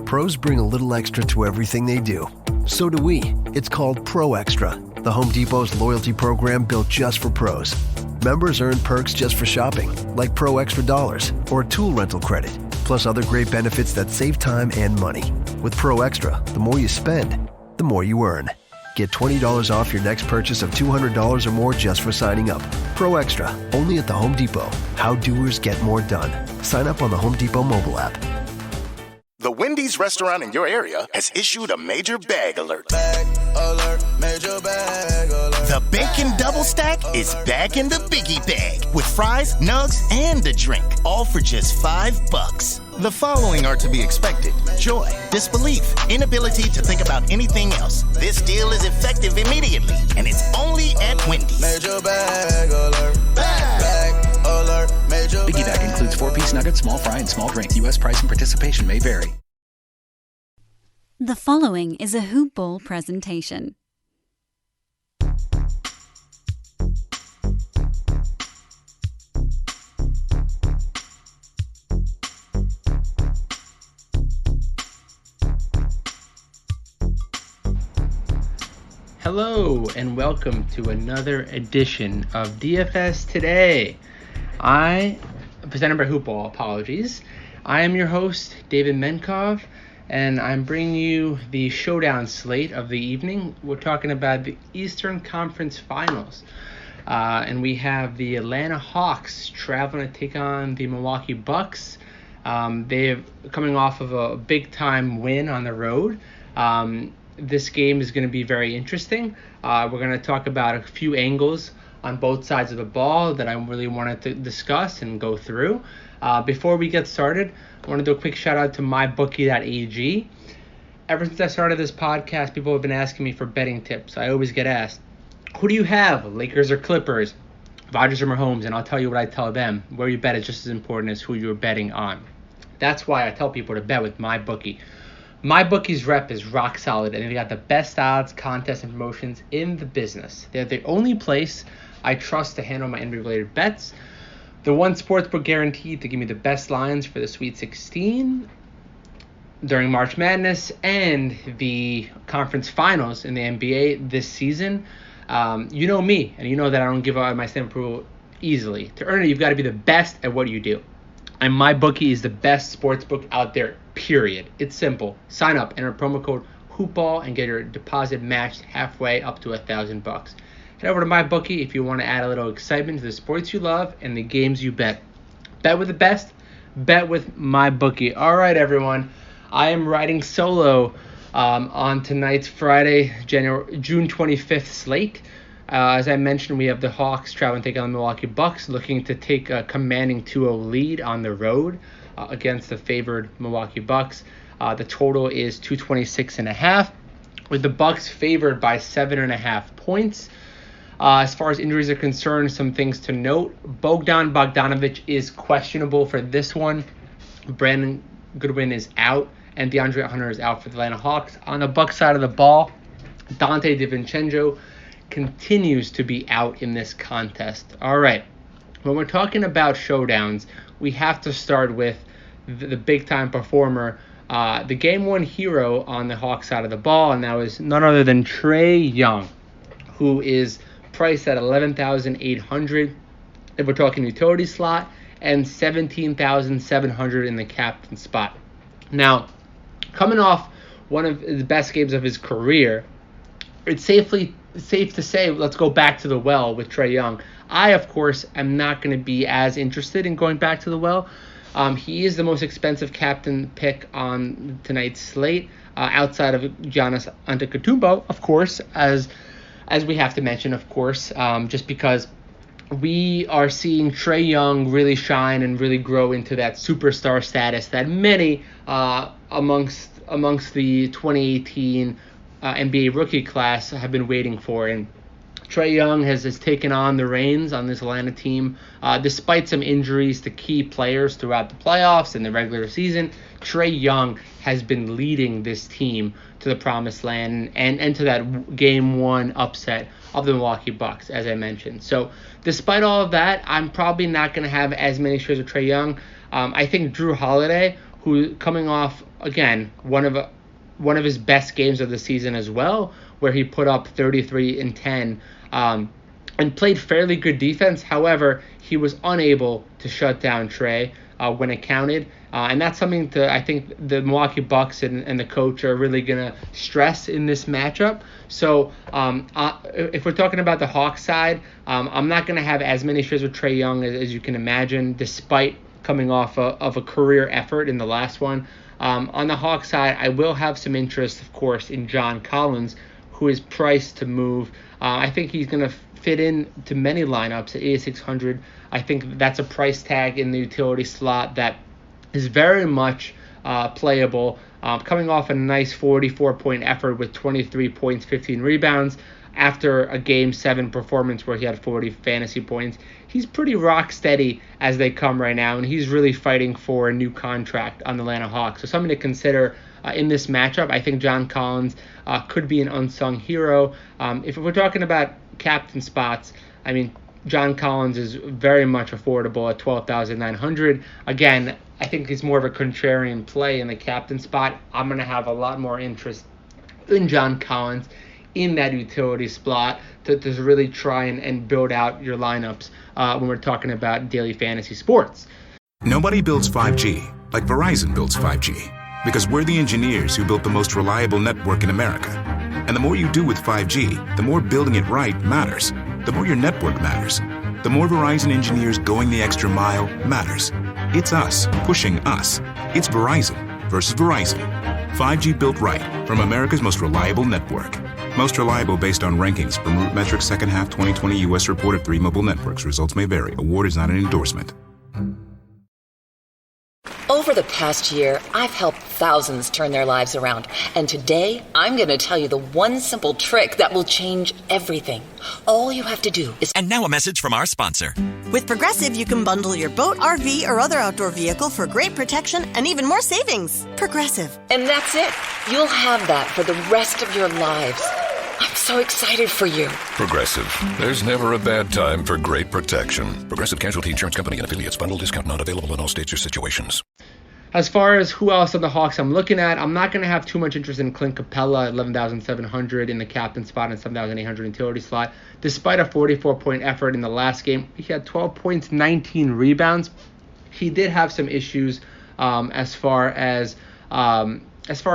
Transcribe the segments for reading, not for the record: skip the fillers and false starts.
Pros bring a little extra to everything they do. So do we. It's called Pro Extra, the Home Depot's loyalty program built just for pros. Members earn perks just for shopping, like Pro Extra dollars or tool rental credit, plus other great benefits that save time and money. With Pro Extra, the more you spend, the more you earn. Get $20 off your next purchase of $200 or more just for signing up. Pro Extra, only at the Home Depot. How doers get more done. Sign up on the Home Depot mobile app. The Wendy's restaurant in your area has issued a major bag alert. Bag alert, major bag alert. The Bacon Double Stack is back in the biggie bag with fries, nugs, and a drink, all for just $5. The following are to be expected: joy, disbelief, inability to think about anything else. This deal is effective immediately, and it's only at Wendy's. Major bag alert. Bag alert, major Biggie bag includes 4-piece nuggets, small fry, and small drink. U.S. price and participation may vary. The following is a Hoop Ball presentation. Hello and welcome to another edition of DFS Today. Presented by Hoop Ball, apologies. I am your host, David Menkov, and I'm bringing you the showdown slate of the evening. We're talking about the Eastern Conference Finals. And we have the Atlanta Hawks traveling to take on the Milwaukee Bucks. They're coming off of a big-time win on the road. This game is going to be very interesting. We're going to talk about a few angles on both sides of the ball that I really wanted to discuss and go through. Before we get started, I want to do a quick shout out to mybookie.ag. Ever since I started this podcast, people have been asking me for betting tips. I always get asked, who do you have, Lakers or Clippers, Rodgers or Mahomes? And I'll tell you what I tell them. Where you bet is just as important as who you're betting on. That's why I tell people to bet with MyBookie. MyBookie's rep is rock solid, and they got the best odds, contests, and promotions in the business. They're the only place I trust to handle my NBA-related bets. The one sportsbook guaranteed to give me the best lines for the Sweet 16 during March Madness and the conference finals in the NBA this season. You know me, and you know that I don't give out my stamp approval easily. To earn it, you've got to be the best at what you do. And MyBookie is the best sportsbook out there, period. It's simple. Sign up, enter promo code HOOPBALL, and get your deposit matched halfway up to $1,000. Head over to MyBookie if you want to add a little excitement to the sports you love and the games you bet. Bet with the best. Bet with MyBookie. All right, everyone. I am riding solo on tonight's Friday, June 25th slate. As I mentioned, we have the Hawks traveling to take on the Milwaukee Bucks, looking to take a commanding 2-0 lead on the road against the favored Milwaukee Bucks. The total is 226.5, with the Bucks favored by 7.5 points. As far as injuries are concerned, some things to note. Bogdan Bogdanovic is questionable for this one. Brandon Goodwin is out, and DeAndre Hunter is out for the Atlanta Hawks. On the Bucks side of the ball, Dante DiVincenzo continues to be out in this contest. All right, when we're talking about showdowns, we have to start with the big-time performer, the Game 1 hero on the Hawks side of the ball, and that was none other than Trae Young, who is priced at $11,800 if we're talking utility slot, and $17,700 in the captain spot. Now, coming off one of the best games of his career, it's safe to say, let's go back to the well with Trae Young. I, of course, am not going to be as interested in going back to the well. He is the most expensive captain pick on tonight's slate, outside of Giannis Antetokounmpo, of course, as we have to mention, of course, just because we are seeing Trae Young really shine and really grow into that superstar status that many amongst the 2018 NBA rookie class have been waiting for. And Trae Young has taken on the reins on this Atlanta team. Despite some injuries to key players throughout the playoffs and the regular season, Trae Young has been leading this team to the promised land and to that Game 1 upset of the Milwaukee Bucks, as I mentioned. So despite all of that, I'm probably not going to have as many shares of Trae Young. I think Jrue Holiday who coming off, again, one of his best games of the season as well, where he put up 33 and 10 and played fairly good defense. However, he was unable to shut down Jrue when it counted. And that's something I think the Milwaukee Bucks and the coach are really going to stress in this matchup. So if we're talking about the Hawks side, I'm not going to have as many shares with Trae Young as you can imagine, despite coming off of a career effort in the last one. On the Hawks side, I will have some interest, of course, in John Collins, who is priced to move. I think he's going to fit in to many lineups at 8,600. I think that's a price tag in the utility slot that is very much playable. Coming off a nice 44-point effort with 23 points, 15 rebounds after a Game 7 performance where he had 40 fantasy points. He's pretty rock steady as they come right now, and he's really fighting for a new contract on the Atlanta Hawks. So something to consider in this matchup. I think John Collins could be an unsung hero. If we're talking about captain spots, I mean, John Collins is very much affordable at 12,900. Again, I think he's more of a contrarian play in the captain spot. I'm going to have a lot more interest in John Collins in that utility slot to really try and build out your lineups when we're talking about daily fantasy sports. Nobody builds 5G like Verizon builds 5G, because we're the engineers who built the most reliable network in America. And the more you do with 5G, the more building it right matters. The more your network matters. The more Verizon engineers going the extra mile matters. It's us pushing us. It's Verizon versus Verizon. 5G built right from America's most reliable network. Most reliable based on rankings from RootMetrics second half 2020 U.S. report of 3 mobile networks. Results may vary. Award is not an endorsement. Over the past year, I've helped thousands turn their lives around. And today, I'm going to tell you the one simple trick that will change everything. All you have to do is... And now a message from our sponsor. With Progressive, you can bundle your boat, RV, or other outdoor vehicle for great protection and even more savings. Progressive. And that's it. You'll have that for the rest of your lives. I'm so excited for you. Progressive. There's never a bad time for great protection. Progressive Casualty Insurance Company and affiliates. Bundle discount not available in all states or situations. As far as who else on the Hawks I'm looking at, I'm not going to have too much interest in Clint Capella at 11,700 in the captain spot and 7,800 utility slot. Despite a 44-point effort in the last game, he had 12 points, 19 rebounds. He did have some issues as far as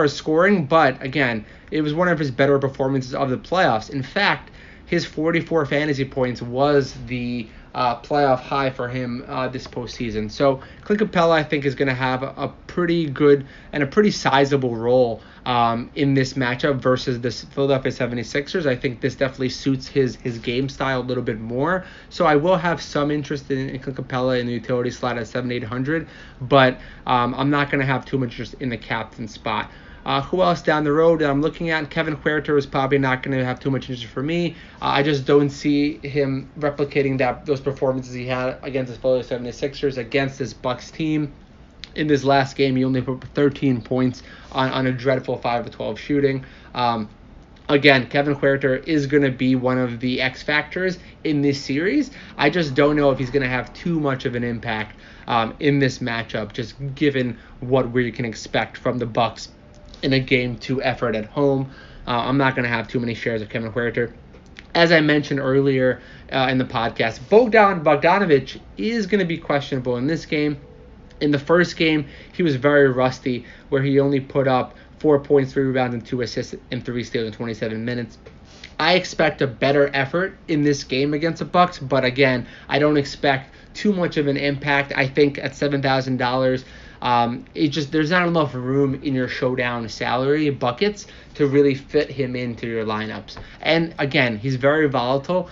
scoring, but again, it was one of his better performances of the playoffs. In fact, his 44 fantasy points was the playoff high for him this postseason. So Clint Capella, I think, is going to have a pretty good and a pretty sizable role in this matchup versus the Philadelphia 76ers. I think this definitely suits his game style a little bit more. So I will have some interest in Clint Capella in the utility slot at 7,800, but I'm not going to have too much interest in the captain spot. Who else down the road that I'm looking at? Kevin Huerta is probably not going to have too much interest for me. I just don't see him replicating those performances he had against the Philadelphia 76ers, against this Bucks team. In this last game, he only put 13 points on a dreadful 5-12 shooting. Again, Kevin Huerta is going to be one of the X factors in this series. I just don't know if he's going to have too much of an impact in this matchup, just given what we can expect from the Bucks in a Game 2 effort at home. I'm not going to have too many shares of Kevin Huerta. As I mentioned earlier in the podcast, Bogdanovic is going to be questionable in this game. In the first game, he was very rusty, where he only put up 4 points, 3 rebounds, and 2 assists and 3 steals in 27 minutes. I expect a better effort in this game against the Bucks, but again, I don't expect too much of an impact. I think at $7,000, there's not enough room in your showdown salary buckets to really fit him into your lineups. And again, he's very volatile.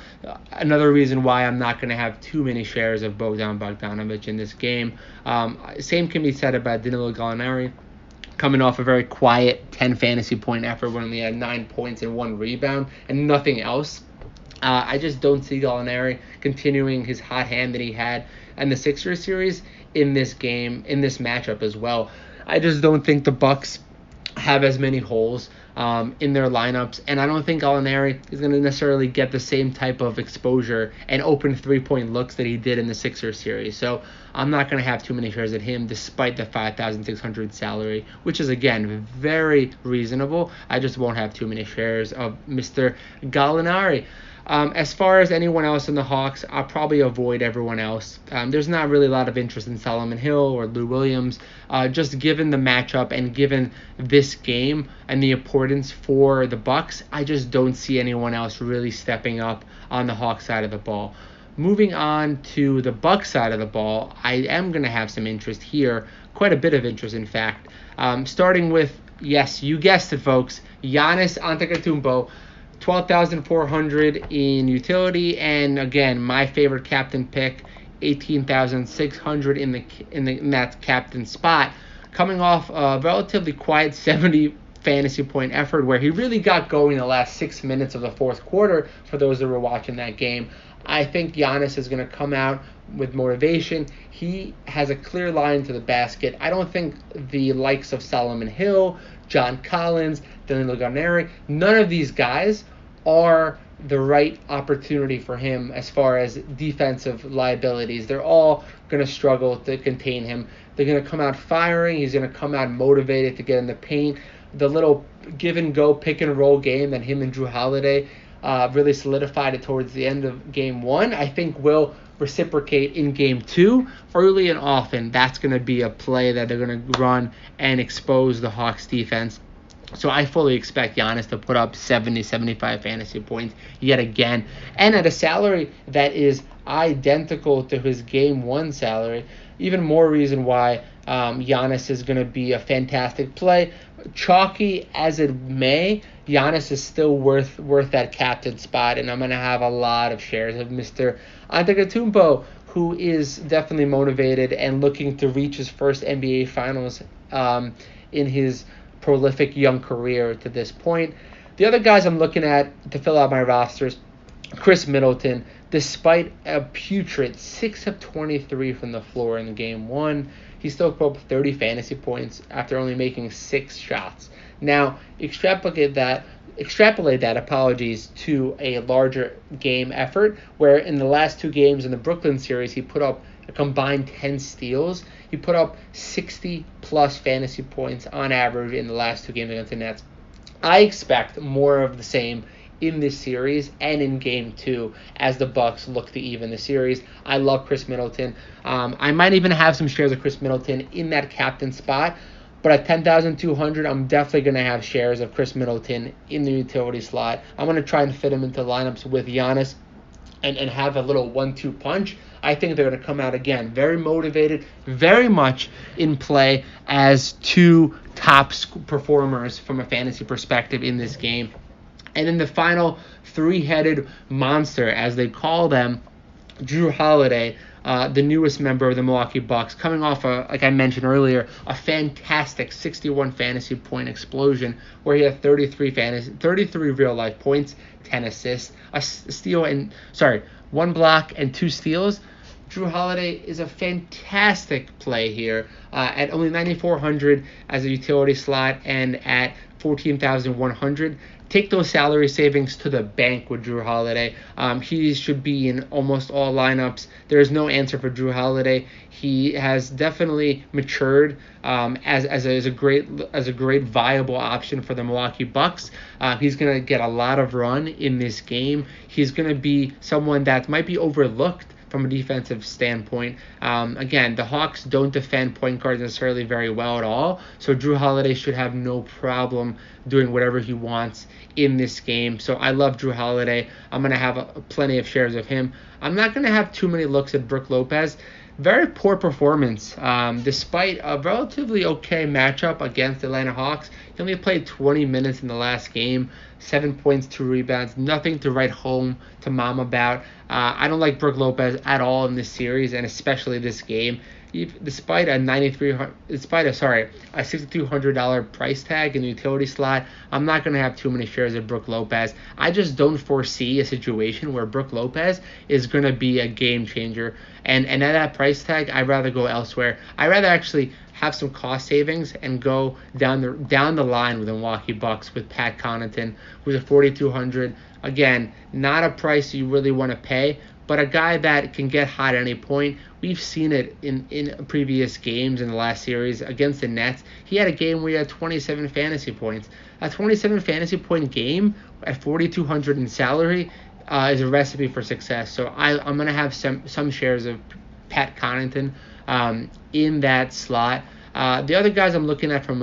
Another reason why I'm not going to have too many shares of Bogdanovic in this game. Same can be said about Danilo Gallinari, coming off a very quiet 10 fantasy point effort when he had 9 points and 1 rebound and nothing else. I just don't see Gallinari continuing his hot hand that he had in the Sixers series in this game, in this matchup as well. I just don't think the Bucks have as many holes in their lineups, and I don't think Gallinari is going to necessarily get the same type of exposure and open 3-point looks that he did in the Sixers series. So I'm not going to have too many shares of him despite the $5,600 salary, which is, again, very reasonable. I just won't have too many shares of Mr. Gallinari. As far as anyone else in the Hawks, I'll probably avoid everyone else. There's not really a lot of interest in Solomon Hill or Lou Williams, just given the matchup and given this game and the importance for the Bucks. I just don't see anyone else really stepping up on the Hawks side of the ball. Moving on to the Bucks side of the ball, I am going to have some interest here, quite a bit of interest, in fact. Starting with, yes, you guessed it, folks, Giannis Antetokounmpo. 12,400 in utility, and again, my favorite captain pick, 18,600 in that captain spot, coming off a relatively quiet 70 fantasy point effort where he really got going in the last 6 minutes of the fourth quarter. For those that were watching that game, I think Giannis is going to come out with motivation. He has a clear line to the basket. I don't think the likes of Solomon Hill, John Collins, Danilo Gallinari, none of these guys are the right opportunity for him as far as defensive liabilities. They're all going to struggle to contain him. They're going to come out firing. He's going to come out motivated to get in the paint. The little give and go pick and roll game that him and Jrue Holiday really solidified it towards the end of game 1, I think will reciprocate in game 2 early and often. That's going to be a play that they're going to run and expose the Hawks defense. So I fully expect Giannis to put up 70, 75 fantasy points yet again, and at a salary that is identical to his Game 1 salary. Even more reason why Giannis is going to be a fantastic play. Chalky as it may, Giannis is still worth that captain spot, and I'm going to have a lot of shares of Mr. Antetokounmpo, who is definitely motivated and looking to reach his first NBA Finals in his prolific young career to this point. The other guys I'm looking at to fill out my rosters, Chris Middleton, despite a putrid 6 of 23 from the floor in game 1, he still put up 30 fantasy points after only making 6 shots. Now, extrapolate that to a larger game effort, where in the last 2 games in the Brooklyn series, he put up a combined 10 steals. He put up 60-plus fantasy points on average in the last 2 games against the Nets. I expect more of the same in this series and in game 2 as the Bucks look to even the series. I love Chris Middleton. I might even have some shares of Chris Middleton in that captain spot, but at 10,200, I'm definitely going to have shares of Chris Middleton in the utility slot. I'm going to try and fit him into lineups with Giannis and have a little 1-2 punch. I think they're going to come out again very motivated, very much in play as 2 top performers from a fantasy perspective in this game. And then the final 3-headed monster, as they call them, Jrue Holiday, the newest member of the Milwaukee Bucks, coming off, like I mentioned earlier, a fantastic 61 fantasy point explosion where he had 33 real-life points, 10 assists, one block and 2 steals. Jrue Holiday is a fantastic play here at only 9,400 as a utility slot and at 14,100. Take those salary savings to the bank with Jrue Holiday. He should be in almost all lineups. There is no answer for Jrue Holiday. He has definitely matured as a great viable option for the Milwaukee Bucks. He's going to get a lot of run in this game. He's going to be someone that might be overlooked from a defensive standpoint. Again, the Hawks don't defend point guards necessarily very well at all, so Jrue Holiday should have no problem doing whatever he wants in this game. So I love Jrue Holiday. I'm going to have plenty of shares of him. I'm not going to have too many looks at Brook Lopez. Very poor performance, despite a relatively okay matchup against the Atlanta Hawks. He only played 20 minutes in the last game, 7 points, 2 rebounds, nothing to write home to mom about. I don't like Brook Lopez at all in this series, and especially this game. Despite a $6,200 price tag in the utility slot, I'm not going to have too many shares of Brook Lopez. I just don't foresee a situation where Brook Lopez is going to be a game changer. And at that price tag, I'd rather go elsewhere. I'd rather actually have some cost savings and go down the line with the Milwaukee Bucks with Pat Connaughton, who's a 4,200. Again, not a price you really want to pay, but a guy that can get hot at any point. We've seen it in previous games in the last series against the Nets. He had a game where he had 27 fantasy points. A 27 fantasy point game at 4,200 in salary is a recipe for success. So I'm going to have some shares of Pat Connaughton in that slot. The other guys I'm looking at from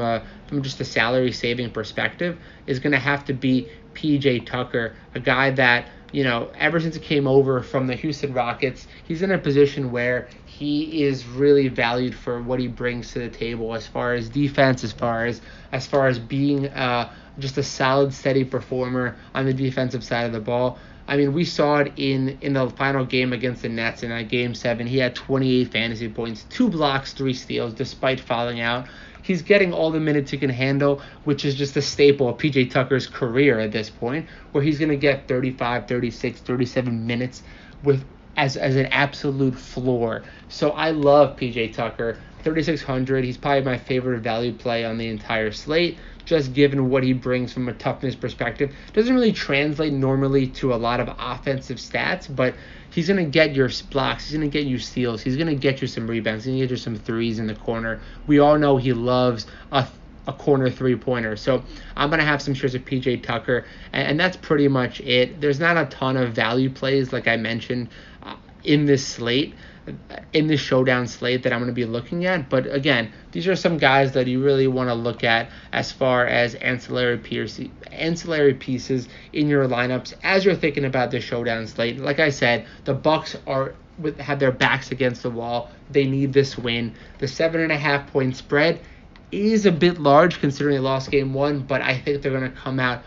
just a salary saving perspective is going to have to be PJ Tucker, a guy that, ever since he came over from the Houston Rockets, he's in a position where he is really valued for what he brings to the table as far as defense, as far as being just a solid, steady performer on the defensive side of the ball. I mean, we saw it in the final game against the Nets in Game 7. He had 28 fantasy points, 2 blocks, 3 steals, despite fouling out. He's getting all the minutes he can handle, which is just a staple of PJ Tucker's career at this point, where he's going to get 35, 36, 37 minutes as an absolute floor. So I love PJ Tucker. 3,600, he's probably my favorite value play on the entire slate, just given what he brings from a toughness perspective. Doesn't really translate normally to a lot of offensive stats, but he's going to get your blocks, he's going to get you steals, he's going to get you some rebounds, he's going to get you some threes in the corner. We all know he loves a corner three-pointer. So I'm going to have some shares of PJ Tucker, and that's pretty much it. There's not a ton of value plays, like I mentioned, in this slate, in this showdown slate that I'm going to be looking at. But again, these are some guys that you really want to look at as far as ancillary pieces in your lineups as you're thinking about the showdown slate. Like I said, the Bucks have their backs against the wall. They need this win. The 7.5 point spread is a bit large considering they lost game 1, but I think they're going to come out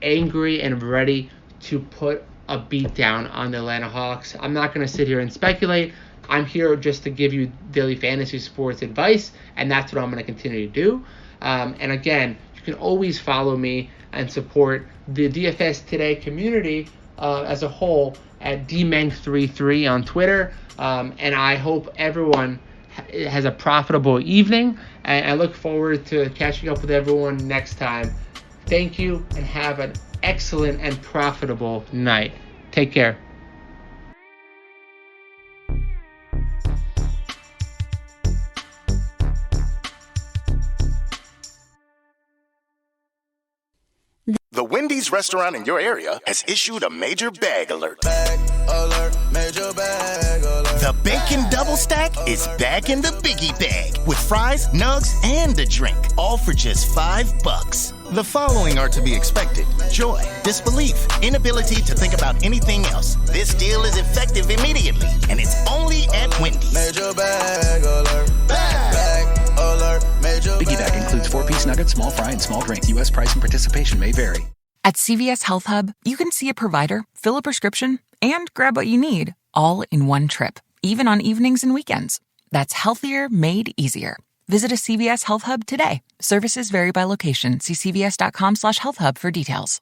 angry and ready to put a beat down on the Atlanta Hawks. I'm not going to sit here and speculate. I'm here just to give you daily fantasy sports advice, and that's what I'm going to continue to do. And again, you can always follow me and support the DFS Today community as a whole at dmeng33 on Twitter. And I hope everyone has a profitable evening, and I look forward to catching up with everyone next time. Thank you, and have an excellent and profitable night. Take care. The Wendy's restaurant in your area has issued a major bag alert. Major bag alert. The Bacon Double Stack is back in the biggie bag with fries, nugs, and a drink, all for just $5. The following are to be expected: joy, disbelief, inability to think about anything else. This deal is effective immediately, and it's only at Wendy's. Major bag alert. Bag alert. Major Biggie bag includes 4-piece nuggets, small fry, and small drink. U.S. price and participation may vary. At CVS Health Hub, you can see a provider, fill a prescription, and grab what you need, all in one trip, even on evenings and weekends. That's healthier made easier. Visit a CVS Health Hub today. Services vary by location. See cvs.com/healthhub for details.